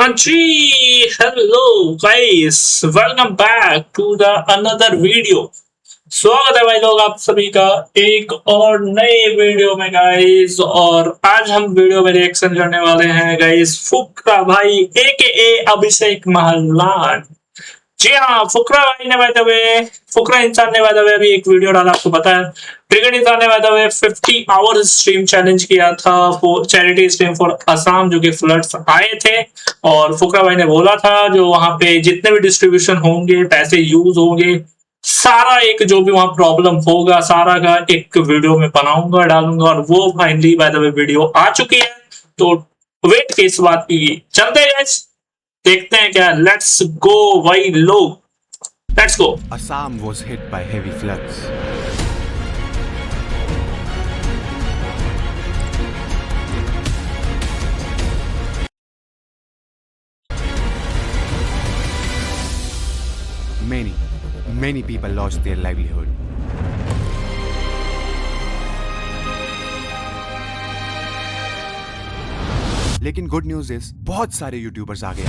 हाँ जी, hello guys, welcome back to the another video. स्वागत है भाई लोग आप सभी का एक और नए वीडियो में गाइस। और आज हम वीडियो में रिएक्शन करने वाले हैं गाइस फुकरा भाई एके अभिषेक महलान। जी हाँ, फुकरा भाई ने बाय द वे, फुकरा इंसान ने बाय द वे अभी एक वीडियो डाला, आपको पता है। ट्रिगर इंसान ने bye the way 50 hours stream challenge किया था for charity stream for Assam, जो कि फ्लड्स आए थे। और फुकरा भाई ने बोला था जो वहां पे जितने भी डिस्ट्रीब्यूशन होंगे, पैसे यूज होंगे, सारा एक जो भी वहां प्रॉब्लम होगा सारा का एक वीडियो में बनाऊंगा, डालूंगा। और वो finally by the way video आ चुकी है, तो वेट के इस बात की चलते हैं guys। देखते हैं क्या। लेट्स गो भाई लोग, let's go. Assam was hit by heavy floods. Many people lost their livelihood. लेकिन गुड न्यूज इज बहुत सारे यूट्यूबर्स आ गए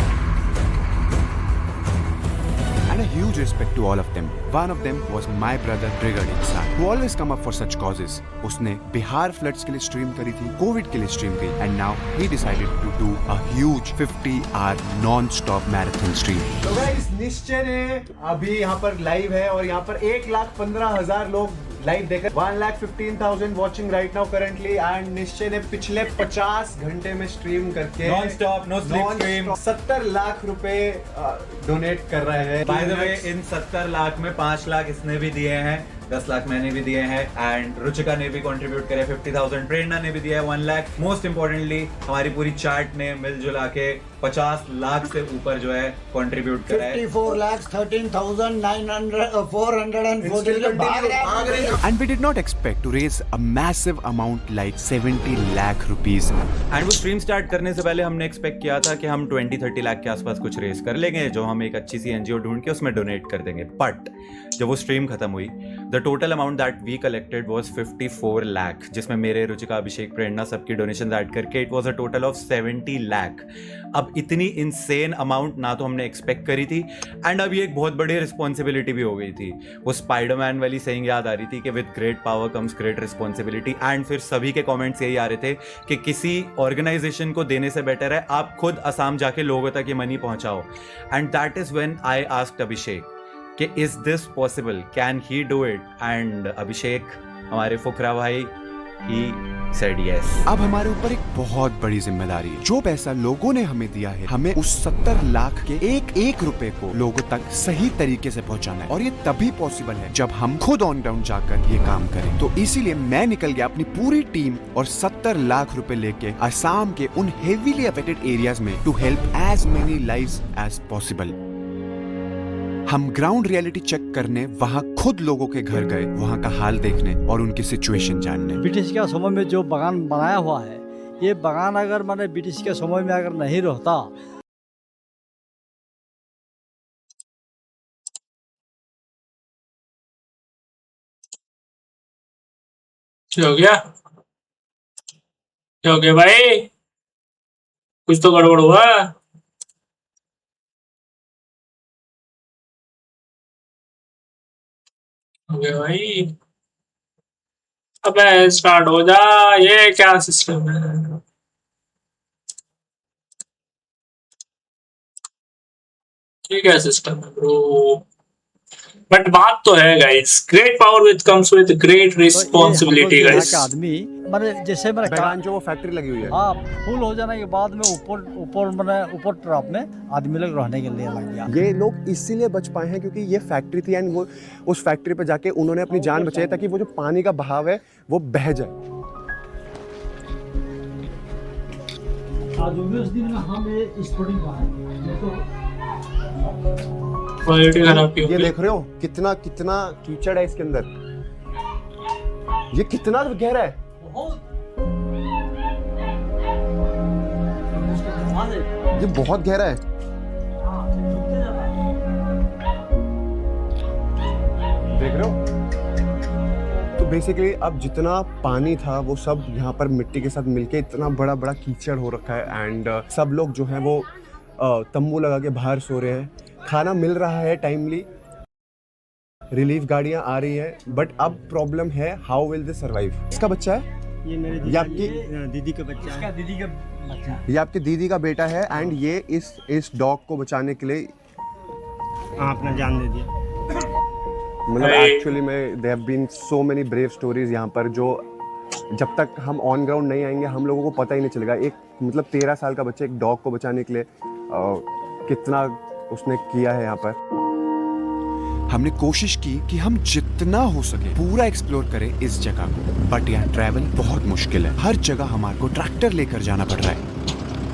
and a huge respect to all of them. One of them was my brother Triggered Insan, who always come up for such causes. उसने Bihar floods के लिए stream करी थी, Covid के लिए स्ट्रीम की, and now he decided to do a huge 50-hour non-stop marathon stream. तो guys निश्चय ने अभी यहाँ पर लाइव है और यहाँ पर 1,15,000 लोग लाइव देख 1,15,000 watching right now currently. And Nishchay ने पिछले 50 घंटे में स्ट्रीम करके non stop no sleep stream 70 lakh रुपए डोनेट कर रहे हैं। बाय द वे इन 70 लाख में 5 लाख इसने भी दिए हैं, 10 लाख मैंने भी दिए हैं, एंड रुचिका ने भी कंट्रीब्यूट करे 50,000, प्रेरणा ने भी दिया है 1 लाख। मोस्ट इंपॉर्टेंटली हमारी पूरी चार्ट ने मिलजुला के 50 लाख से ऊपर जो है कंट्रीब्यूट करा है। 54,13,440 And we did not expect to raise a massive amount like 70 lakh rupees. And वो स्ट्रीम स्टार्ट करने से पहले हमने एक्सपेक्ट किया था कि हम 20-30 लाख के आसपास कुछ रेस कर लेंगे, जो हम एक अच्छी सी एनजीओ ढूंढ के उसमें डोनेट कर देंगे। बट जब वो स्ट्रीम खत्म हुई, the total amount that we collected was 54 lakh, जिसमें मेरे, रुचिका, अभिषेक, प्रेरणा सबकी डोनेशन ऐड करके it was a total of 70 lakh. अब इतनी इंसेन अमाउंट ना तो हमने एक्सपेक्ट करी थी, एंड अब ये एक बहुत बड़ी रिस्पॉन्सिबिलिटी भी हो गई थी। वो स्पाइडरमैन वाली सेइंग याद आ रही थी कि with great power comes great responsibility. And फिर सभी के कमेंट्स यही आ रहे थे कि किसी ऑर्गेनाइजेशन को देने से बेटर है आप खुद असम जाके लोगों तक ये मनी पहुंचाओ। And that is when I asked Abhishek कि is this possible, can he do it? And Abhishek, हमारे फुकरा भाई, he said yes. अब हमारे ऊपर एक बहुत बड़ी जिम्मेदारी है। जो पैसा लोगों ने हमें दिया है, हमें उस 70 लाख के एक रुपए को लोगों तक सही तरीके से पहुंचाना है। और ये तभी पॉसिबल है जब हम खुद ऑन ग्राउंड जाकर ये काम करें। तो इसीलिए मैं निकल गया अपनी पूरी टीम और 70 लाख रुपए लेके असम के उन हेवीली अफेक्टेड एरियाज में to help as many lives as possible. हम ग्राउंड रियलिटी चेक करने वहां खुद लोगों के घर गए, वहां का हाल देखने और उनकी सिचुएशन जानने। ब्रिटिश के समय में जो बागान बनाया हुआ है, ये बागान अगर मैंने ब्रिटिश के समय में अगर नहीं रहता, क्या हो गया? क्या हो गया भाई? कुछ तो गड़बड़ हुआ। हो गया भाई, अबे स्टार्ट हो जा। ये क्या सिस्टम है? ये क्या सिस्टम है ब्रो? बट बात तो है guys, great power with comes with great responsibility guys. आदमी मैंने जैसे मैंने बैरान जो वो फैक्ट्री लगी हुई है, हाँ, फुल हो जाने के बाद में ऊपर ट्रॉप में आदमी लोग रहने के लिए लग गया। ये लोग इसीलिए बच पाए हैं क्योंकि ये फैक्ट्री थी एंड वो उस फैक्ट्री पे जाके उन्होंने अपनी जान बचाई ताकि वो जो पानी का बहाव है वो बह जाए। आज उस दिन में हम स्टूडेंट पाए क्वालिटी खराब की ये होगी। देख रहे हो कितना कितना कीचड़ है इसके अंदर, ये कितना गहरा है। ये बहुत गहरा है। देख रहे हो? तो बेसिकली अब जितना पानी था वो सब यहाँ पर मिट्टी के साथ मिलके इतना बड़ा बड़ा कीचड़ हो रखा है एंड सब लोग जो है वो तंबू लगा के बाहर सो रहे हैं, खाना मिल रहा है टाइमली, रिलीफ गाड़ियाँ आ रही हैं, बट अब प्रॉब्लम है हाउ विल दे सर्वाइव। इसका बच्चा है, ये मेरे ये आपकी दीदी का बच्चा है। दीदी का बच्चा। ये आपकी दीदी का बेटा है एंड ये इस डॉग को बचाने के लिए हाँ, अपना जान दे दिया। मतलब एक्चुअली में there have been so many brave stories यहाँ पर, जो जब तक हम ऑन ग्राउंड नहीं आएंगे हम लोगों को पता ही नहीं चलेगा। एक मतलब 13 साल का बच्चा एक डॉग को बचाने के लिए कितना उसने किया है यहाँ पर। हमने कोशिश की कि हम जितना हो सके पूरा एक्सप्लोर करें इस जगह को, बट यहाँ ट्रैवल बहुत मुश्किल है। हर जगह हमारे को ट्रैक्टर लेकर जाना पड़ रहा है।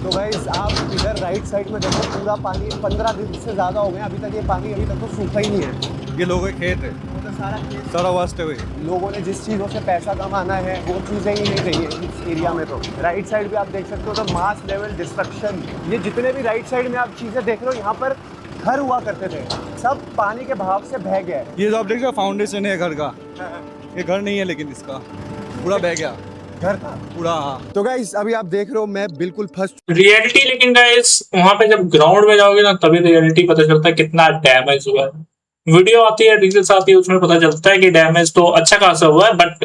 तो गाइस आप इधर राइट साइड में देखो, पूरा पानी 15 दिन से ज़्यादा हो गए अभी तक, ये पानी अभी तक तो सूखा ही नहीं है। ये लोगों के खेत है, वो तो सारा खेत, सारा वास्ट है। लोगों ने जिस चीज़ों से पैसा कमाना है वो चीज़ें ही नहीं रही है इस एरिया में। तो राइट साइड भी आप देख सकते हो, तो मास लेवल डिस्ट्रक्शन, ये जितने भी राइट साइड में आप चीज़ें देख रहे हो, यहाँ पर घर हुआ करते थे, सब पानी के बहाव से बह गया है। ये जो आप देख रहे हो फाउंडेशन है घर का, ये घर नहीं है लेकिन इसका पूरा बह गया घर था पूरा। हाँ, तो गाइस अभी आप देख रहे हो मैं बिल्कुल फर्स्ट रियलिटी, लेकिन गाइस वहां पे जब ग्राउंड में जाओगे ना तभी रियलिटी पता चलता है कितना डैमेज हुआ है। वीडियो आती है, रील्स आती है, उसमें पता चलता है कि डैमेज तो अच्छा खासा हुआ है, बट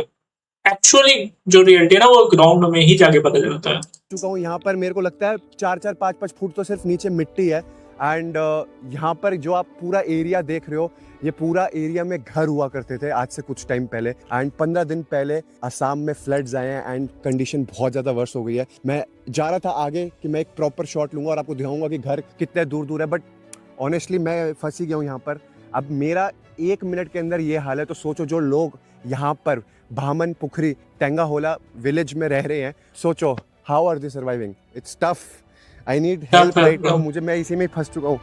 एक्चुअली जो रियलिटी है ना वो ग्राउंड में ही जाके पता चलता है। चुका हूँ यहाँ पर, मेरे को लगता है 4-4, 5-5 फुट तो सिर्फ नीचे मिट्टी है। एंड यहाँ पर जो आप पूरा एरिया देख रहे हो, ये पूरा एरिया में घर हुआ करते थे आज से कुछ टाइम पहले। एंड 15 दिन पहले असम में फ्लड्स आए हैं एंड कंडीशन बहुत ज़्यादा वर्स हो गई है। मैं जा रहा था आगे कि मैं एक प्रॉपर शॉट लूँगा और आपको दिखाऊंगा कि घर कितने दूर दूर है, बट ऑनेस्टली मैं फंसी गया हूँ यहाँ पर। अब मेरा 1 मिनट के अंदर ये हाल है, तो सोचो जो लोग यहाँ पर भामन पुखरी टेंगाहोला विलेज में रह रहे हैं, सोचो how are they surviving. It's tough, I need help right now. मैं इसी में फंस चुका हूँ।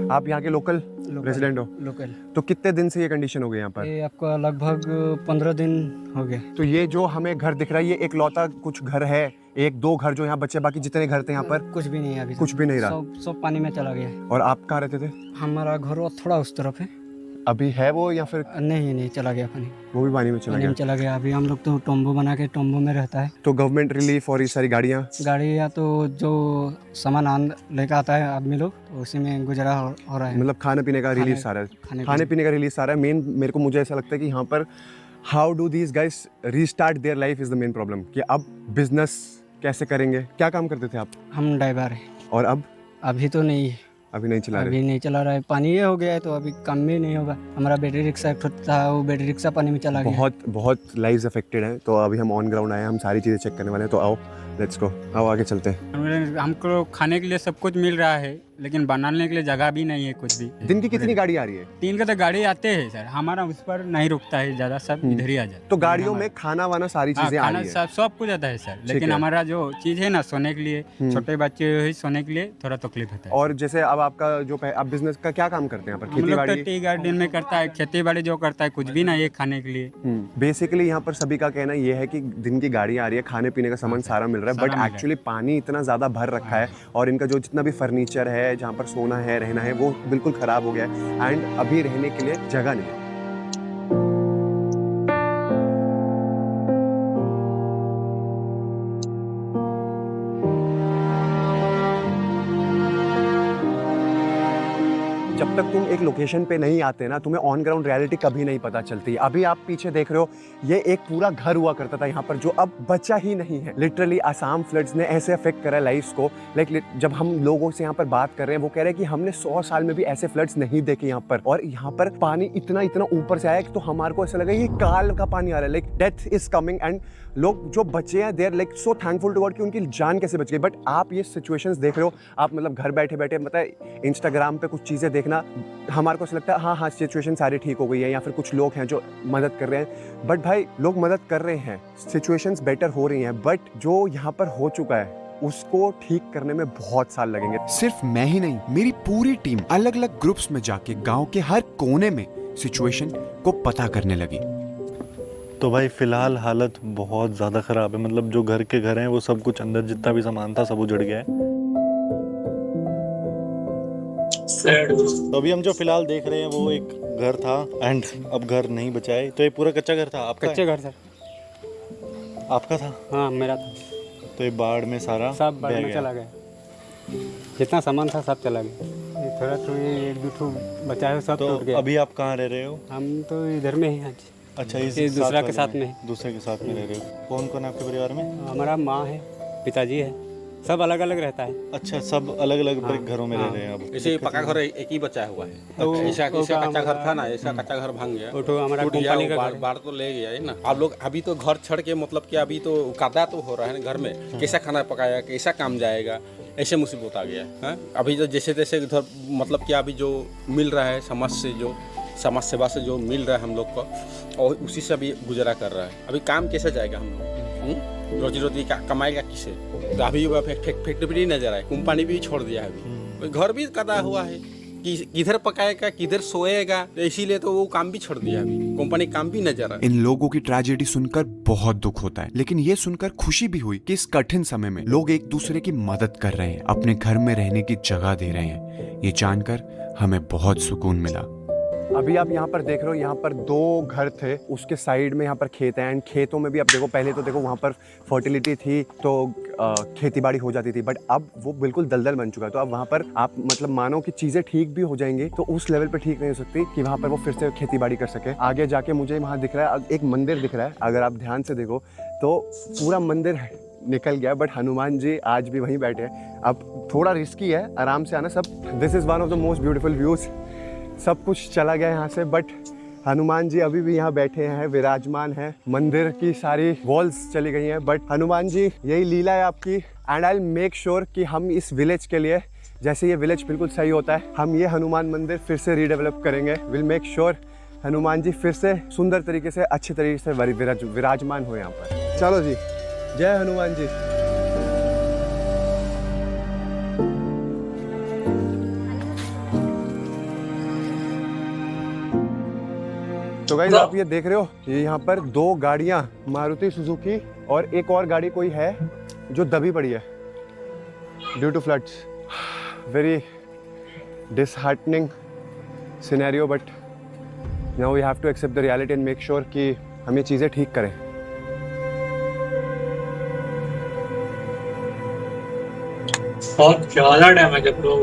आप यहाँ के लोकल रेजिडेंट हो? लोकल। तो कितने दिन से ये कंडीशन हो गई यहाँ पर? ये आपका लगभग 15 दिन हो गए। तो ये जो हमें घर दिख रहा है, ये एक लौता कुछ घर है, 1-2 घर जो यहाँ बचे, बाकी जितने घर थे यहाँ पर कुछ भी नहीं है अभी, कुछ भी नहीं रहा। सब पानी में चला गया है। और आप कहाँ रहते थे? हमारा घर थोड़ा उस तरफ है। अभी है वो या फिर नहीं चला गया पानी, वो भी पानी में चला पानी गया? में चला गया। अभी हम लोग तो टोम्बो बना के टोम्बो में रहता है। तो गवर्नमेंट रिलीफ और ये सारी गाड़ियाँ गाड़ी या तो जो सामान लेकर आता है आदमी लोग, तो उसी में गुजारा हो रहा है। मतलब खाने पीने का रिलीफ सारा है, खाने पीने का रिलीफ सारा है। मेन मेरे को मुझे ऐसा लगता है कि यहाँ पर how do these guys restart their life is the main problem, कि अब बिजनेस कैसे करेंगे। क्या काम करते थे आप? हम ड्राइवर हैं। और अब? अभी तो नहीं, अभी नहीं चला रहे? अभी नहीं चला रहा है, पानी ये हो गया है तो अभी काम भी नहीं होगा। हमारा बैटरी रिक्शा था, वो बैटरी रिक्शा पानी में चला गया। बहुत लाइव्स अफेक्टेड हैं। तो अभी हम ऑन ग्राउंड आए हैं, हम सारी चीज़ें चेक करने वाले हैं। तो आओ लेट्स गो, आओ आगे चलते हैं। हमको खाने के लिए सब कुछ मिल रहा है, लेकिन बनाने के लिए जगह भी नहीं है कुछ भी। दिन की कितनी गाड़ी आ रही है? 3 का तो गाड़ी आते हैं सर, हमारा उस पर नहीं रुकता है ज़्यादा, सब इधर ही आ जाता है। तो गाड़ियों में खाना वाना सारी चीजें आ रही है? सब कुछ आता है सर, लेकिन है। हमारा जो चीज़ है ना सोने के लिए, छोटे बच्चे ही सोने के लिए थोड़ा तकलीफ होता है। और जैसे अब आपका जो आप बिजनेस का क्या काम करते हैं यहाँ पर? हम खेती लोग तो बाड़ी? टी गार्डन में करता है, खेती बाड़ी जो करता है, कुछ भी नहीं है खाने के लिए। बेसिकली यहाँ पर सभी का कहना ये है कि दिन की गाड़ी आ रही है, खाने पीने का सामान सारा मिल रहा है, बट एक्चुअली पानी इतना ज़्यादा भर रखा है और इनका जो जितना भी फर्नीचर है, जहाँ पर सोना है, रहना है, वो बिल्कुल ख़राब हो गया है एंड अभी रहने के लिए जगह नहीं है। जब तक तुम एक लोकेशन पे नहीं आते ना, तुम्हें ऑन ग्राउंड रियलिटी कभी नहीं पता चलती। अभी आप पीछे देख रहे हो, ये एक पूरा घर हुआ करता था यहाँ पर, जो अब बचा ही नहीं है। लिटरली असम फ्लड्स ने ऐसे अफेक्ट करा लाइफ को। लाइक जब हम लोगों से यहाँ पर बात कर रहे हैं, वो कह रहे हैं कि हमने 100 साल में भी ऐसे फ्लड्स नहीं देखे यहाँ पर। और यहाँ पर पानी इतना ऊपर से आया कि तो हमारे को ऐसा लगा ये काल का पानी आ रहा है, like death is coming. And लोग जो बचे हैं, they are like so thankful to God कि उनकी जान कैसे बच गई। बट आप ये सिचुएशंस देख रहे हो, आप मतलब घर बैठे बैठे मतलब इंस्टाग्राम पे कुछ चीज़ें देखना, हमारे को ऐसा लगता है हाँ सिचुएशन सारी ठीक हो गई है, या फिर कुछ लोग हैं जो मदद कर रहे हैं। बट भाई लोग मदद कर रहे हैं, सिचुएशंस बेटर हो रही हैं, बट जो यहाँ पर हो चुका है उसको ठीक करने में बहुत साल लगेंगे। सिर्फ मैं ही नहीं, मेरी पूरी टीम अलग अलग ग्रुप्स में जाके गांव के हर कोने में सिचुएशन को पता करने लगी। तो भाई फिलहाल हालत बहुत ज़्यादा ख़राब है। मतलब जो घर के घर हैं वो सब कुछ अंदर जितना भी सामान था सब उजड़ गया है। तो अभी हम जो फिलहाल देख रहे हैं वो एक घर था एंड अब घर नहीं बचा है। तो ये पूरा कच्चा घर था आपका? कच्चे घर सर। आपका था? हाँ मेरा था। तो ये बाढ़ में सारा सब बाढ़ बह में गया। चला गया। जितना सामान था सब चला गया। ये थोड़ा तो ये एक दो ठो बचा है, सब तो टूट गया। अभी आप कहाँ रह रहे हो? हम तो इधर में ही हैं। अच्छा, ये दूसरा के साथ में। दूसरे के साथ में रह रहे हो। कौन कौन है आपके परिवार में? हमारा माँ है, पिताजी है, सब अलग अलग रहता है। अच्छा, सब अलग अलग घरों में रह रहे हैं अब। ऐसे पक्का घर एक ही बचा हुआ है। तो ऐसा वो ऐसा का कच्चा घर हमारा- था ना, ऐसा कच्चा घर भांग गया, वो तो हमारा टूट गया, कंपनी का बाढ़ घर है। बाढ़ तो ले गया है ना। आप लोग अभी तो घर छोड़ के मतलब कि अभी तो कादा तो हो रहा है ना घर में, कैसा खाना पकाया, कैसा काम जाएगा, ऐसे मुसीबत आ गया है। अभी तो जैसे तैसे उधर मतलब कि अभी जो मिल रहा है समाज से, जो समाज सेवा से जो मिल रहा है हम लोग को, और उसी से अभी गुजारा कर रहा है। अभी काम कैसे जाएगा हम लोग? रोजी रोटी कमाएगा किसे? तो अभी फैक्ट्री नजर आए, कंपनी भी छोड़ दिया है, अभी घर भी कदा हुआ है कि किधर पकाएगा, किधर सोएगा, तो इसीलिए तो वो काम भी छोड़ दिया, अभी कंपनी काम भी नजर आए। इन लोगों की ट्रेजेडी सुनकर बहुत दुख होता है, लेकिन ये सुनकर खुशी भी हुई कि इस कठिन समय में लोग एक दूसरे की मदद कर रहे हैं, अपने घर में रहने की जगह दे रहे हैं। ये जानकर हमें बहुत सुकून मिला। अभी आप यहाँ पर देख रहे हो, यहाँ पर 2 घर थे, उसके साइड में यहाँ पर खेत हैं, एंड खेतों में भी अब देखो, पहले तो देखो वहाँ पर फर्टिलिटी थी तो खेती बाड़ी हो जाती थी, बट अब वो बिल्कुल दलदल बन चुका है। तो अब वहाँ पर आप मतलब मानो कि चीज़ें ठीक भी हो जाएंगी तो उस लेवल पे ठीक नहीं हो सकती कि वहाँ पर वो फिर से खेती बाड़ी कर सके। आगे जाके मुझे वहाँ दिख रहा है एक मंदिर दिख रहा है, अगर आप ध्यान से देखो तो पूरा मंदिर निकल गया, बट हनुमान जी आज भी वहीं बैठे हैं। अब थोड़ा रिस्की है, आराम से आना। सब this is one of the most beautiful views. सब कुछ चला गया यहाँ से, बट हनुमान जी अभी भी यहाँ बैठे हैं, विराजमान हैं। मंदिर की सारी वॉल्स चली गई हैं, बट हनुमान जी यही लीला है आपकी। And I will make sure कि हम इस विलेज के लिए, जैसे ये विलेज बिल्कुल सही होता है, हम ये हनुमान मंदिर फिर से रीडेवलप करेंगे। Will make sure Hanuman ji फिर से सुंदर तरीके से, अच्छे तरीके से विराजमान हो यहाँ पर। चलो जी, जय हनुमान जी। तो गाइस आप ये देख रहे हो, ये यहाँ पर 2 गाड़ियाँ, मारुति सुजुकी और एक और गाड़ी कोई है जो दबी पड़ी है due to floods. Very disheartening scenario, but now we have to accept the reality and make sure कि हम ये चीज़ें ठीक करें। बहुत ज्यादा डैमेज है ब्रो।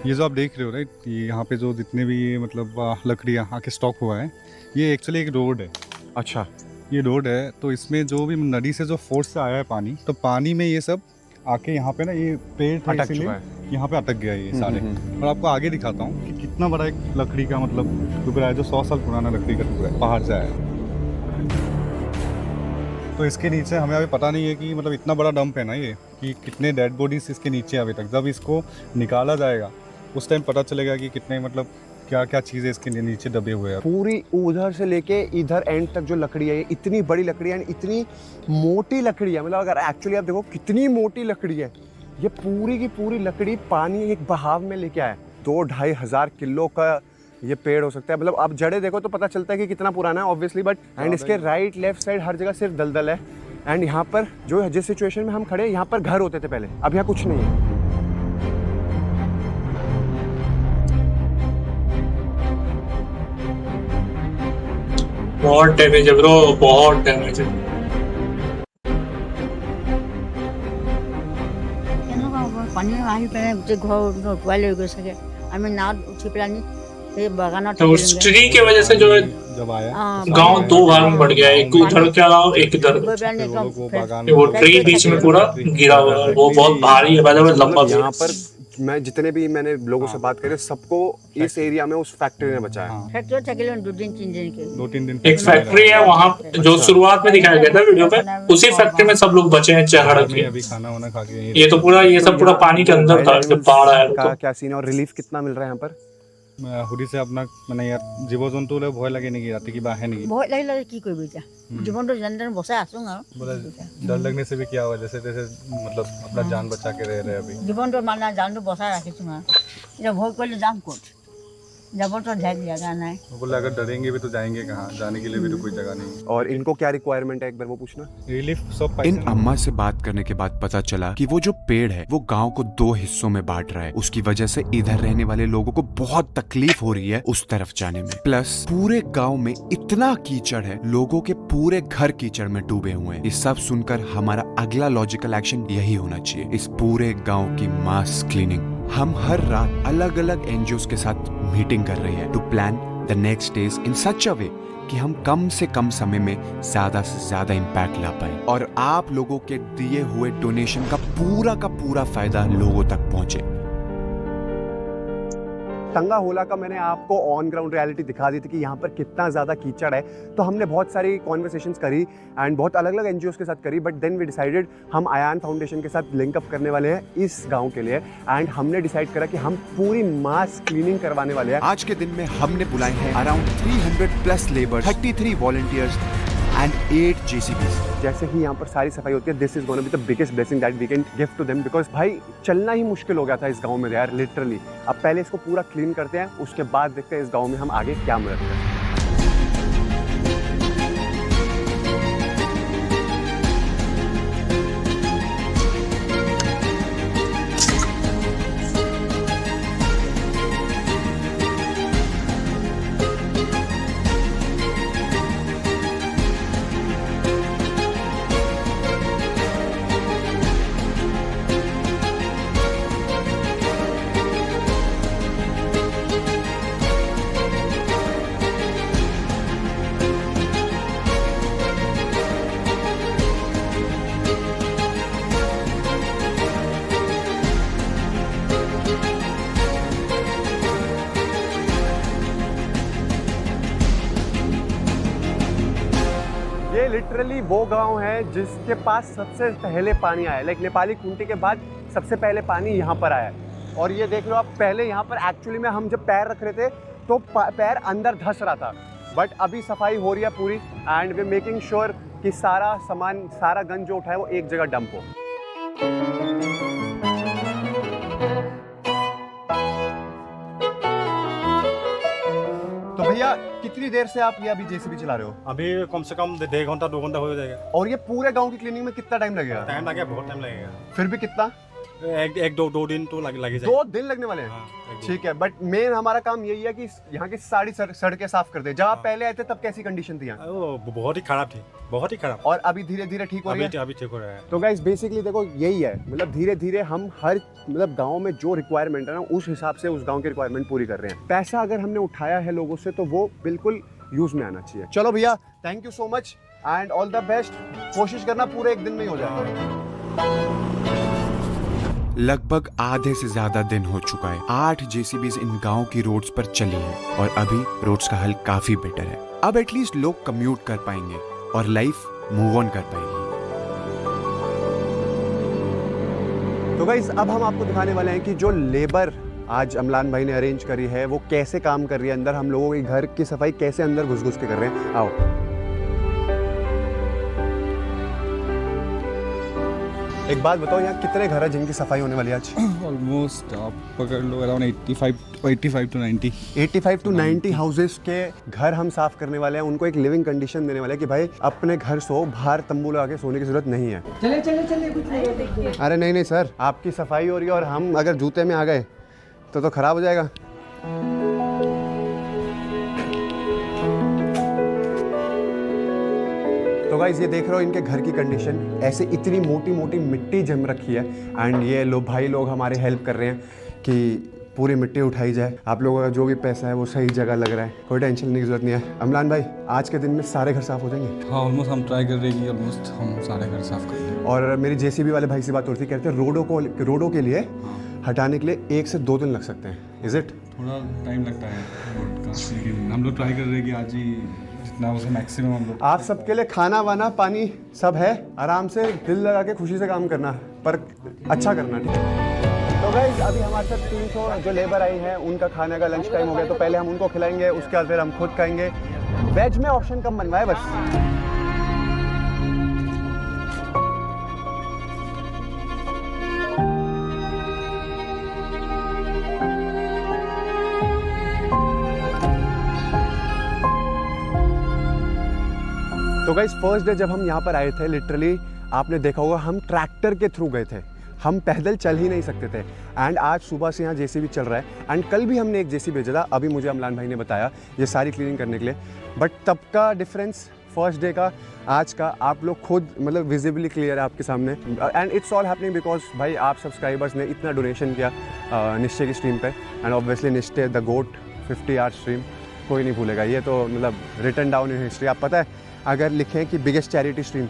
ये जो आप देख रहे हो राइट, ये यहाँ पे जो जितने भी ये मतलब लकड़ियाँ आके स्टॉक हुआ है, ये एक्चुअली एक रोड है। अच्छा, ये रोड है, तो इसमें जो भी नदी से जो फोर्स से आया है पानी, तो पानी में ये सब आके यहाँ पे ना, ये पेड़ था अटक इसीलिए चुका है। यहाँ पे अटक गया ये सारे। और आपको आगे दिखाता हूँ कि कितना बड़ा एक लकड़ी का मतलब टुकड़ा है, जो 100 साल पुराना लकड़ी का टुकड़ा है, पहाड़ से आया है। तो इसके नीचे हमें अभी पता नहीं है कि मतलब इतना बड़ा डंप है ना ये, कि कितने डेड बॉडीज इसके नीचे अभी तक। जब इसको निकाला जाएगा उस टाइम पता चलेगा कि कितने मतलब क्या क्या चीज़ें इसके नीचे दबे हुए हैं। पूरी उधर से लेके इधर एंड तक जो लकड़ी है, ये इतनी बड़ी लकड़ी है, इतनी मोटी लकड़ी है। मतलब अगर एक्चुअली आप देखो कितनी मोटी लकड़ी है, ये पूरी की पूरी लकड़ी पानी एक बहाव में लेके आया। 2-2.5 हज़ार किलो का ये पेड़ हो सकता है। मतलब आप जड़े देखो तो पता चलता है कि कितना पुराना है ऑब्वियसली, बट एंड इसके राइट लेफ्ट साइड हर जगह सिर्फ दलदल है। एंड यहाँ पर जो जिस सिचुएशन में हम खड़े हैं, यहाँ पर घर होते थे पहले, अब यहाँ कुछ नहीं है। बहुत डैमेज है ब्रो, बहुत डैमेज है। পানী আহি পেলাই গোটেই ঘৰ উটুৱাই লৈ গৈছেগে। আমি নাৱত উঠি পেলাই সেই বাগানত तो उस ट्री की वजह से जो है जब आया गांव 2 भाग में बढ़ गया, एक उधर का गांव, एक इधर। वो ट्री बीच में पूरा गिरा हुआ है, वो बहुत भारी है, लंबा भी है। यहाँ पर मैं जितने भी मैंने लोगों से बात करी, सबको इस एरिया में उस फैक्ट्री ने बचाया। फैक्ट्री থাকিলে 2-3 दिन के 2-3 दिन एक फैक्ट्री है वहाँ, जो शुरुआत में दिखाया गया था वीडियो पे, उसी फैक्ट्री में सब लोग बचे हैं चढ़ के। अभी खाना वाना खा के ये तो पूरा, ये सब पूरा पानी के अंदर था जब बाढ़ आया का तो। क्या सीन है और रिलीफ कितना मिल रहा है यहाँ पर? হুৰি से अपना মানে ইয়াত জীৱ জন্তুলে ভয় লাগে নেকি ৰাতি কিবা আহে নেকি? ভয় লাগিলে কি কৰিব এতিয়া, জীৱনটো যেন তেন বচাই আছোঁ আৰু बोला डर लगने से भी क्या हुआ, जैसे जैसे मतलब अपना जान बचा के रह रहे हैं अभी। জীৱনটো মানে জানটো বচাই ৰাখিছোঁ আৰু এতিয়া ভয় কৰিলে যাম ক'ত? जबरदस्त जगह नहीं। वो बोले अगर डरेंगे भी तो जाएंगे कहाँ, जाने के लिए भी तो कोई जगह नहीं। और इनको क्या रिक्वायरमेंट है एक बार वो पूछना। रिलीफ सब इन अम्मा से बात करने के बाद पता चला कि वो जो पेड़ है वो गांव को 2 हिस्सों में बांट रहा है। उसकी वजह से इधर रहने वाले लोगों को बहुत तकलीफ हो रही है उस तरफ जाने में। प्लस पूरे गांव में इतना कीचड़ है, लोगों के पूरे घर कीचड़ में डूबे हुए हैं। ये सब सुनकर हमारा अगला लॉजिकल एक्शन यही होना चाहिए, इस पूरे गांव की मास क्लीनिंग। हम हर रात अलग अलग एनजीओ के साथ मीटिंग कर रहे हैं to plan the next days in such a way कि हम कम से कम समय में ज्यादा से ज्यादा इम्पैक्ट ला पाए और आप लोगों के दिए हुए डोनेशन का पूरा फायदा लोगों तक पहुंचे। टंगा होला का मैंने आपको ऑन ग्राउंड रियलिटी दिखा दी थी कि यहाँ पर कितना ज़्यादा कीचड़ है। तो हमने बहुत सारी कॉन्वर्सेशंस करी एंड बहुत अलग अलग एनजीओ के साथ करी, बट देन वी डिसाइडेड हम आयान फाउंडेशन के साथ लिंकअप करने वाले हैं इस गांव के लिए। एंड हमने डिसाइड करा कि हम पूरी मास क्लीनिंग करवाने वाले हैं। आज के दिन में हमने बुलाए हैं around 300+ labour, 33 volunteers and 8 JCBs। जैसे ही यहाँ पर सारी सफाई होती है, this is gonna be the biggest blessing that we can give to them, because भाई चलना ही मुश्किल हो गया था इस गांव में यार, लिटरली। अब पहले इसको पूरा क्लीन करते हैं, उसके बाद देखते हैं इस गांव में हम आगे क्या मदद करते हैं। ये लिटरली वो गांव है जिसके पास सबसे पहले पानी आया, लाइक नेपाली खूंटी के बाद सबसे पहले पानी यहाँ पर आया। और ये देख लो आप, पहले यहाँ पर एक्चुअली में हम जब पैर रख रहे थे तो पैर अंदर धंस रहा था, बट अभी सफाई हो रही है पूरी एंड वी मेकिंग श्योर कि सारा सामान, सारा गंद जो उठा है वो एक जगह डंप हो। तो भैया कितनी देर से आप ये अभी जेसीबी चला रहे हो? अभी कम से कम 1.5 घंटा 2 घंटा हो जाएगा। और ये पूरे गांव की क्लीनिंग में कितना टाइम लगेगा? टाइम लगेगा, बहुत टाइम लगेगा। फिर भी कितना? एक दो दिन तो लगे जाएगा। 2 दिन लगने वाले हैं? ठीक है, बट मेन हमारा काम यही है कि यहाँ की सारी सड़कें साफ कर दे। जब आप पहले आए थे तब कैसी कंडीशन थी यहाँ? बहुत ही खराब थी, बहुत ही खराब। और अभी धीरे धीरे ठीक हो रही है? अभी ठीक हो रहा है। तो गाइस बेसिकली देखो यही है, मतलब धीरे धीरे हम हर गांव में जो रिक्वायरमेंट है ना, उस हिसाब से उस गांव की रिक्वायरमेंट पूरी कर रहे हैं। पैसा अगर हमने उठाया है लोगों से तो वो बिल्कुल यूज में आना चाहिए। चलो भैया, thank you so much and all the best. कोशिश करना पूरे 1 दिन में ही हो जाए। लगभग आधे से ज्यादा दिन हो चुका है। 8 JCBs इन गांव की रोड्स पर चली हैं और अभी रोड्स का हाल काफी बेटर है। अब एटलीस्ट लोग कम्यूट कर पाएंगे और लाइफ मूव ऑन कर पाएगी। तो गाइस अब हम आपको दिखाने वाले हैं कि जो लेबर आज अमलान भाई ने अरेंज करी है वो कैसे काम कर रही है अंदर, हम लोगों के घर की सफाई कैसे अंदर घुस घुस के कर रहे हैं। आओ। एक बात बताओ, यहाँ कितने घर है जिनकी सफाई होने वाली है आज? ऑलमोस्ट आप पकड़ लो अराउंड 85 to 90। 85 to 90 हाउसेस के घर हम साफ करने वाले हैं। उनको एक लिविंग कंडीशन देने वाले हैं कि भाई अपने घर सो, बाहर तंबू लगा के सोने की जरूरत नहीं है। चले कुछ नहीं। अरे नहीं सर, आपकी सफाई हो रही है और हम अगर जूते में आ गए तो खराब हो जाएगा। तो गाइस ये देख रहे हो इनके घर की कंडीशन, ऐसे इतनी मोटी मोटी मिट्टी जम रखी है एंड ये भाई लोग हमारे हेल्प कर रहे हैं कि पूरी मिट्टी उठाई जाए। आप लोगों का जो भी पैसा है वो सही जगह लग रहा है, कोई टेंशन नहीं की जरूरत नहीं है। अमलान भाई, आज के दिन में सारे घर साफ हो जाएंगे? हाँ, ऑलमोस्ट हम ट्राई कर रहे हैं कि ऑलमोस्ट हम सारे घर साफ कर लें। और मेरी JCB वाले भाई से बात हो रही थी, कहते हैं रोडों के लिए हटाने के लिए 1 से 2 दिन लग सकते हैं। Is it? थोड़ा टाइम लगता है रोड का, लेकिन हम लोग ट्राई कर रहे हैं कि आज ही जितना हो सके मैक्सिमम हम लोग। आप सबके लिए खाना वाना पानी सब है, आराम से दिल लगा के खुशी से काम करना, पर अच्छा करना, ठीक है? तो गाइस अभी हमारे साथ 300 जो लेबर आई हैं उनका खाने का लंच टाइम हो गया, तो पहले हम उनको खिलाएंगे, उसके बाद फिर हम खुद खाएंगे। वेज में ऑप्शन कम बनवाए बस। तो गाइस फर्स्ट डे जब हम यहाँ पर आए थे, लिटरली आपने देखा होगा हम ट्रैक्टर के थ्रू गए थे, हम पैदल चल ही नहीं सकते थे। एंड आज सुबह से यहाँ जेसीबी चल रहा है एंड कल भी हमने एक जेसीबी भेजा था, अभी मुझे अमलान भाई ने बताया ये सारी क्लीनिंग करने के लिए। बट तब का डिफरेंस फर्स्ट डे का आज का आप लोग खुद मतलब विजिबली क्लियर है आपके सामने। And it's all happening because भाई आप सब्सक्राइबर्स ने इतना डोनेशन किया निश्चय की स्ट्रीम पे। एंड ऑब्वियसली निश्चय द गोट 50 आवर स्ट्रीम कोई नहीं भूलेगा, ये तो मतलब रिटन डाउन इन हिस्ट्री। आप पता है अगर लिखें कि बिगेस्ट चैरिटी स्ट्रीम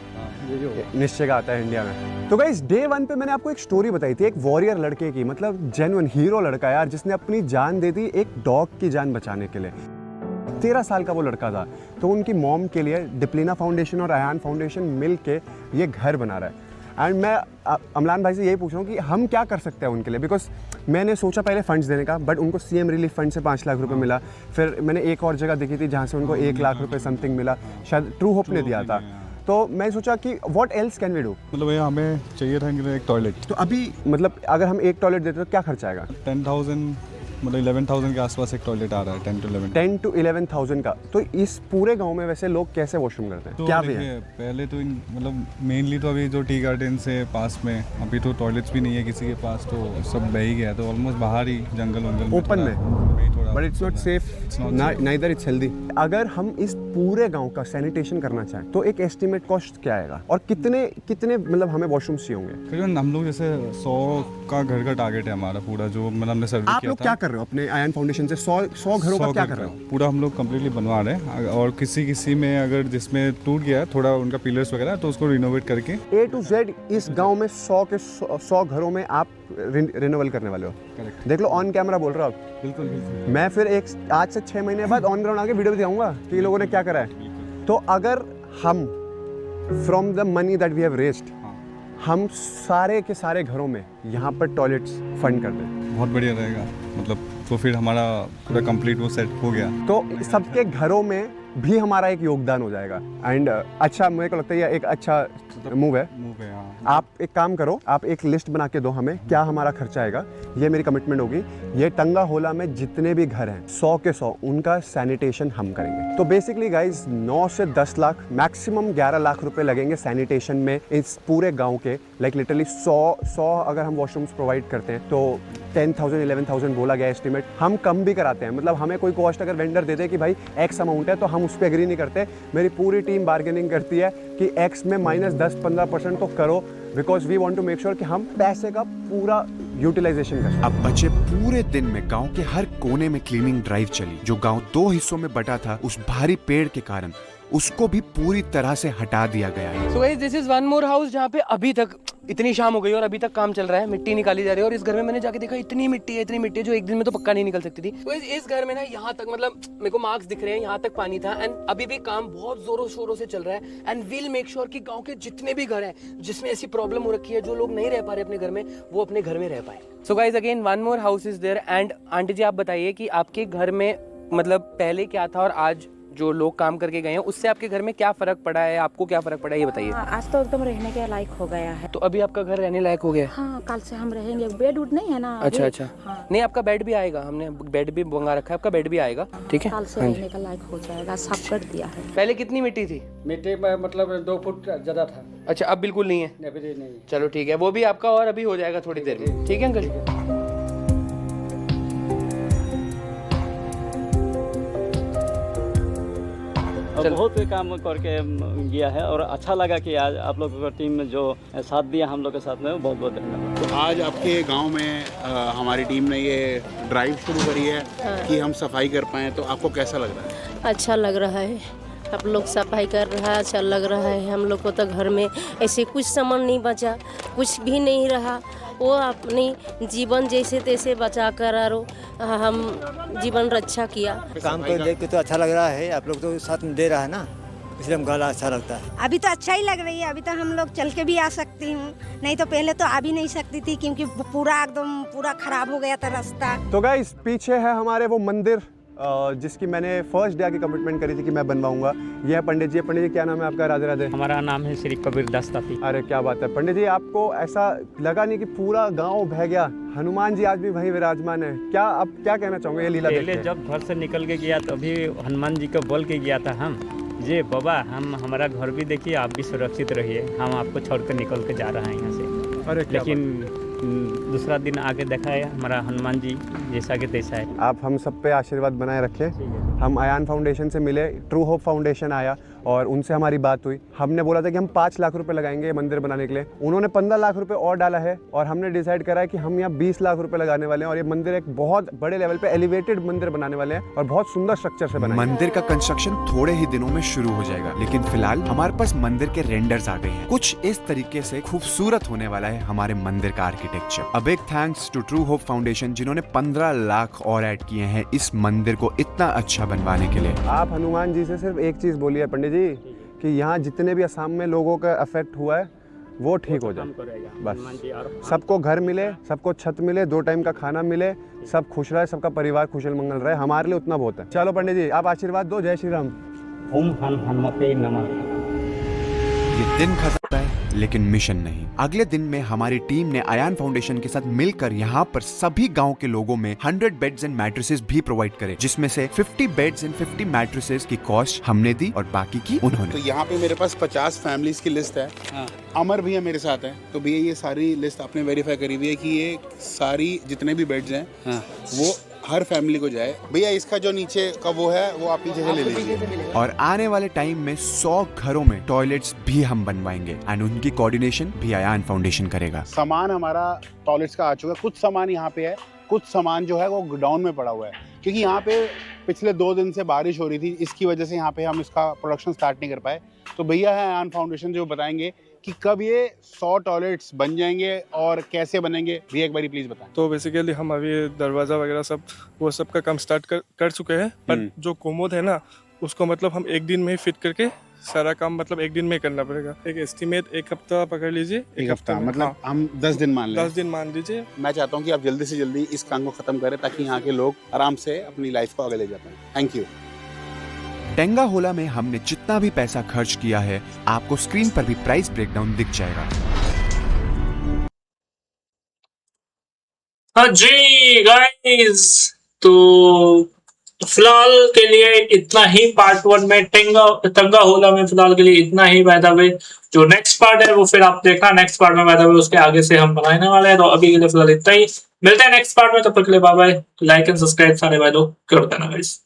निश्चय का आता है इंडिया में। तो गाइस डे 1 पे मैंने आपको एक स्टोरी बताई थी एक वॉरियर लड़के की, मतलब जेन्युइन हीरो लड़का यार, जिसने अपनी जान दे दी एक डॉग की जान बचाने के लिए। 13 साल का वो लड़का था। तो उनकी मॉम के लिए डिप्लिना फाउंडेशन और अयान फाउंडेशन मिल के ये घर बना रहा है। एंड मैं अमलान भाई से यही पूछ रहा हूँ कि हम क्या कर सकते हैं उनके लिए, बिकॉज मैंने सोचा पहले फंड्स देने का, बट उनको सीएम रिलीफ फंड से 5 लाख रुपए मिला। फिर मैंने एक और जगह देखी थी जहाँ से उनको 1 लाख रुपए समथिंग मिला, शायद ट्रू होप ने दिया था। तो मैं सोचा कि what else can we do, मतलब भैया हमें चाहिए था एक टॉयलेट। तो अभी मतलब अगर हम एक टॉयलेट देते तो क्या खर्चा आएगा? 10,000 मतलब 11,000 के आसपास एक टॉयलेट आ रहा है। 10 to 11,000 का। तो इस पूरे गांव में वैसे लोग कैसे वॉशरूम करते हैं? तो क्या भी देखिए, है? पहले तो मतलब मेनली तो अभी जो टी गार्डन से पास में अभी तो टॉयलेट्स भी नहीं है किसी के पास, तो सब बह ही गया। तो ऑलमोस्ट बाहर ही जंगल वंगल ओपन में, but it's not safe, neither it's healthy. अगर हम इस पूरे गांव का सैनिटेशन करना चाहें तो एक एस्टिमेट कॉस्ट क्या आएगा और कितने मतलब हमें वॉशरूम्स चाहिए होंगे? करीबन हम लोग जैसे 100 का घर का टारगेट है हमारा पूरा, जो मतलब हमने सर्वे आप किया लोग था। क्या कर रहे हो अपने आयन फाउंडेशन से? 100 घरों का क्या कर रहे हो? पूरा हम लोग कम्प्लीटली बनवा रहे हैं, और किसी में अगर जिसमें टूट गया थोड़ा उनका पिलर्स वगैरह, तो उसको रिनोवेट करके A to Z इस गांव में 100 घरों में आप रिनोवेल करने वाले हो। करेक्ट, देख लो ऑन कैमरा बोल रहा हूँ। बिल्कुल बिल्कुल। मैं फिर आज से 6 महीने बाद ऑन ग्राउंड आके वीडियो दिखाऊंगा कि ये लोगों ने क्या करा है। तो अगर हम from the money that we have raised हम सारे के सारे घरों में यहाँ पर टॉयलेट्स फंड कर दें, बहुत बढ़िया रहेगा। मतलब तो फिर हमारा पूरा कंप्लीट वो सेट हो गया, तो सबके घरों में भी हमारा एक योगदान हो जाएगा। एंड अच्छा मुझे को लगता है ये एक अच्छा मूव है। हाँ। आप एक काम करो, आप एक लिस्ट बना के दो हमें क्या हमारा खर्चा आएगा, ये मेरी कमिटमेंट होगी। ये टंगा होला में जितने भी घर हैं 100 के 100 उनका सैनिटेशन हम करेंगे। तो बेसिकली गाइज 9 से 10 लाख मैक्सिमम 11 लाख रुपए लगेंगे सैनिटेशन में इस पूरे गांव के। लाइक लिटरली 100 अगर हम वॉशरूम्स प्रोवाइड करते हैं तो 10,000 11,000 बोला गया एस्टिमेट। हम कम भी कराते हैं, मतलब हमें कोई कॉस्ट अगर वेंडर दे दे कि भाई एक्स अमाउंट है तो हम उस पर एग्री नहीं करते। मेरी पूरी टीम बार्गेनिंग करती है कि एक्स में -10-15% तो करो, because we want to make sure कि हम पैसे का पूरा यूटिलाइजेशन करें। अब बचे पूरे दिन में गांव के हर कोने में क्लीनिंग ड्राइव चली। जो गांव 2 हिस्सों में बटा था उस भारी पेड़ के कारण उसको भी पूरी तरह से हटा दिया गया है। So guys, this is one more house जहाँ पे अभी तक इतनी शाम हो गई और अभी तक काम चल रहा है, मिट्टी निकाली जा रही है। और इस घर में मैंने जाके देखा इतनी मिट्टी है जो एक दिन में तो पक्का नहीं निकल सकती थी। तो इस घर में ना यहाँ तक मतलब मेरे को मार्क्स दिख रहे हैं, यहाँ तक पानी था। एंड अभी भी काम बहुत जोरों शोरों से चल रहा है। एंड विल मेक श्योर कि गाँव के जितने भी घर हैं जिसमें ऐसी प्रॉब्लम हो रखी है, जो लोग नहीं रह पा रहे अपने घर में, वो अपने घर में रह पाए। So guys again one more house is there. And aunty ji आप बताइए कि आपके घर में मतलब पहले क्या था और आज जो लोग काम करके गए हैं उससे आपके घर में क्या फर्क पड़ा है, आपको क्या फर्क पड़ा है ये बताइए। आज तो एकदम रहने के लायक हो गया है। तो अभी आपका घर रहने लायक हो गया है? हाँ, कल से हम रहेंगे। बेड उड नहीं है ना? अच्छा। हाँ। नहीं, आपका बेड भी आएगा, हमने बेड भी मंगा रखा है, आपका बेड भी आएगा। ठीक है, कल से रहने का लायक हो जाएगा, साफ कर दिया है। पहले कितनी मिट्टी थी? मिट्टी मतलब 2 फुट ज्यादा था। अच्छा, अब बिल्कुल नहीं है? नहीं। चलो ठीक है, वो भी आपका और अभी हो जाएगा थोड़ी देर में। ठीक है अंकल? बहुत काम करके गया है और अच्छा लगा कि आज आप लोगों का टीम में जो साथ दिया हम लोग के साथ में, बहुत बहुत धन्यवाद। तो आज आपके गांव में हमारी टीम ने ये ड्राइव शुरू करी है कि हम सफाई कर पाएँ, तो आपको कैसा लग रहा है? अच्छा लग रहा है, आप लोग सफाई कर रहा है, अच्छा लग रहा है। हम लोग को तो घर में ऐसे कुछ सामान नहीं बचा, कुछ भी नहीं रहा। वो अपनी जीवन जैसे तैसे बचा कर हम जीवन रक्षा किया। काम को देख के तो अच्छा लग रहा है, आप लोग तो साथ में दे रहा है ना, इसलिए हमको अच्छा लगता है। अभी तो अच्छा ही लग रही है। अभी तो हम लोग चल के भी आ सकती हूँ, नहीं तो पहले तो आ भी नहीं सकती थी क्योंकि पूरा खराब हो गया था रास्ता। तो गाइस पीछे है हमारे वो मंदिर जिसकी मैंने फर्स्ट डे आके कमिटमेंट करी थी कि मैं बनवाऊंगा। ये है पंडित जी। पंडित जी क्या नाम है आपका? राधे राधे। हमारा नाम है श्री कबीर दास ताती। अरे क्या बात है पंडित जी, आपको ऐसा लगा नहीं कि पूरा गांव बह गया? हनुमान जी आज भी वहीं विराजमान है। क्या आप क्या कहना चाहोगे ये लीला देख के? जब घर से निकल के गया तो अभी हनुमान जी को बोल के गया था हम जी बाबा, हम हमारा घर भी देखिए, आप भी सुरक्षित रहिए। हम आपको छोड़कर निकल के जा रहे हैं यहाँ से। अरे लेकिन दूसरा दिन आके देखा है हमारा हनुमान जी जैसा कि तैसा है। आप हम सब पे आशीर्वाद बनाए रखें। हम अयान फाउंडेशन से मिले, ट्रू होप फाउंडेशन आया और उनसे हमारी बात हुई। हमने बोला था कि हम 5 लाख रुपए लगाएंगे मंदिर बनाने के लिए। उन्होंने 15 लाख रुपए और डाला है और हमने डिसाइड करा है कि हम यहाँ 20 लाख रुपए लगाने वाले हैं और ये मंदिर एक बहुत बड़े लेवल पे एलिवेटेड मंदिर बनाने वाले हैं और बहुत सुंदर स्ट्रक्चर से बनाएंगे। मंदिर का कंस्ट्रक्शन थोड़े ही दिनों में शुरू हो जाएगा, लेकिन फिलहाल हमारे पास मंदिर के रेंडर्स आ गए हैं। कुछ इस तरीके से खूबसूरत होने वाला है हमारे मंदिर का architecture. A big thanks to True Hope Foundation जिन्होंने 15 लाख और ऐड किए हैं इस मंदिर को इतना अच्छा बनवाने के लिए। आप हनुमान जी से सिर्फ एक चीज बोलिए पंडित जी कि यहाँ जितने भी असम में लोगों का अफेक्ट हुआ है वो ठीक हो जाए। बस सबको घर मिले, सबको छत मिले, 2 टाइम का खाना मिले, सब खुश रहे, सबका परिवार खुशल मंगल रहे, हमारे लिए उतना बहुत है। चलो पंडित जी आप आशीर्वाद दो। जय श्री राम। ओम हनुमते नमः। ये दिन खत्म है लेकिन मिशन नहीं। अगले दिन में हमारी टीम ने अयान फाउंडेशन के साथ मिलकर यहाँ पर सभी गांव के लोगों में 100 बेड्स एंड मैट्रेसेस भी प्रोवाइड करे, जिसमें से 50 बेड्स एंड 50 मैट्रेसेस की कॉस्ट हमने दी और बाकी की उन्होंने। तो यहाँ पे मेरे पास 50 फैमिलीज की लिस्ट है। अमर भैया मेरे साथ है, तो भैया ये सारी लिस्ट आपने वेरीफाई करी हुई है कि ये सारी जितने भी बेड्स हैं वो हर फैमिली को जाए। भैया इसका जो नीचे का वो है वो आप पीछे से ले लीजिए। और आने वाले टाइम में 100 घरों में टॉयलेट्स भी हम बनवाएंगे एंड उनकी कोऑर्डिनेशन भी अयान फाउंडेशन करेगा। सामान हमारा टॉयलेट्स का आ चुका है, कुछ सामान यहाँ पे है, कुछ सामान जो है वो गोडाउन में पड़ा हुआ है, क्योंकि यहाँ पे पिछले 2 दिन से बारिश हो रही थी, इसकी वजह से यहाँ पे हम इसका प्रोडक्शन स्टार्ट नहीं कर पाए। तो भैया है अयान फाउंडेशन जो बताएंगे कि कब ये 100 टॉयलेट्स बन जाएंगे और कैसे बनेंगे। भैया एक बारी प्लीज बताएं। तो बेसिकली हम अभी दरवाज़ा वगैरह सब वो सब का काम स्टार्ट कर चुके हैं, पर जो कोमोड है ना उसको मतलब हम 1 दिन में ही फिट करके सारा काम मतलब 1 दिन में करना पड़ेगा। एक एस्टिमेट 1 हफ्ता पकड़ लीजिए। 1 हफ्ता मतलब हम 10 दिन मान लें। 10 दिन मान लीजिए। मैं चाहता हूँ कि आप जल्दी से जल्दी इस काम को खत्म करें ताकि यहाँ के लोग आराम से अपनी लाइफ को आगे ले जा पाएं। Thank you. टेंगा होला में हमने जितना भी पैसा खर्च किया है आपको स्क्रीन पर भी प्राइस ब्रेकडाउन दिख जाएगा। हाँ जी गाइस, तो फिलहाल के लिए इतना ही पार्ट 1 में टेंगा होला में फिलहाल के लिए इतना ही। बाय द वे जो नेक्स्ट पार्ट है वो फिर आप देखना नेक्स्ट पार्ट में, बाय द वे उसके आगे से हम बनाने वाले हैं। तो अभी के लिए फिलहाल इतना ही, मिलते हैं नेक्स्ट पार्ट में, तब तक के लिए bye bye. Like and subscribe सारे भाई लोग कर देना गाइस।